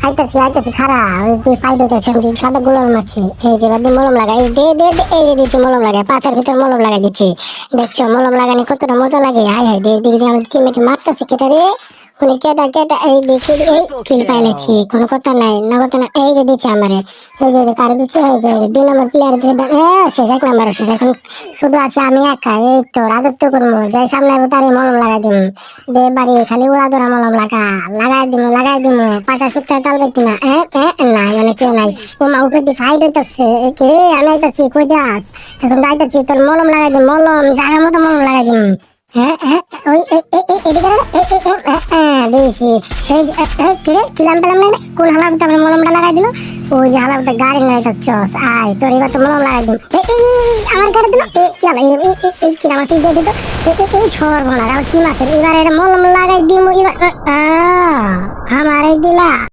আইতাছি খারা ওই যে পাইতেছে আমি সাদা গোলাম মারছি এই যে বাদ মলম লাগাই দে দে দে এই যে দিচ্ছি মলম লাগাই পাছার ভিতর মলম লাগাই দিচ্ছি দেখছো মলম লাগানি কতটা মজা লাগে হাই হাই দে দিদি আমি কি মেটে মারতেছি কেটা রে কোন কেটা এই দেখি এই কিল পাইলেছি কোনো কথা নাই না কথা না এই যে দিচ্ছে আমারে এই যে কারে দিচ্ছে এই যে 2 নম্বর প্লেয়ার দিচ্ছে শেষ 1 নম্বর শেষ এখন শুধু আছে আমি একা এই তো রাজত্ব করবো যাই সামনে তারে মলম লাগাই দিম দে বাড়ি খালি উড়া ধরা মলম লাগাই দিম পাঁচা সপ্তাহে তাল ব্যক্তি না না মানে কেউ নাই ও মা উপরে দিয়ে ফাইট হইতেছে কে আমি আইতাছি কই যাস এখন যাইতাছি তোর মলম লাগাই দিম মলম জায়গা মতো মলম লাগাই দিম ওই এদিকে দিয়েছি এই কিলাম পেলাম না কোন হালার ভিতরে মলমটা লাগাই দিল ওই যে হালার ভিতরে গাড়ি লাগাইতেছস আয় তোর এবার তো মলম লাগাই দিম আমার গাড়ি দিল কিলাম আমার দিয়ে দিত এই সর্বনাশ আর কি মাছের এবার মলম লাগাই দিম এবার আমারে দিলা